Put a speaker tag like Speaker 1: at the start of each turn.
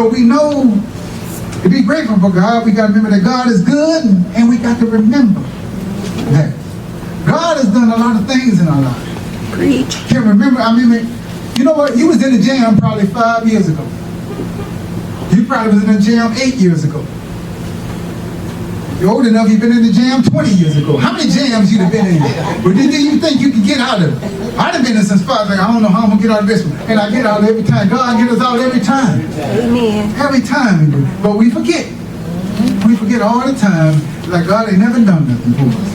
Speaker 1: So we know to be grateful for God, we got to remember that God is good, and we got to remember that God has done a lot of things in our lives.
Speaker 2: Preach.
Speaker 1: Can remember, you know what? You was in the jam probably 5 years ago. You probably was in the jam 8 years ago. You're old enough, you've been in the jam 20 years ago. How many jams you have been in? But did you think you could get out of it? I've been in since 5, like, I don't know how I'm going to get out of this one. And I get out every time. God gets us out every time.
Speaker 2: Amen.
Speaker 1: Every time we do. But we forget. We forget all the time, like God ain't never done nothing for us.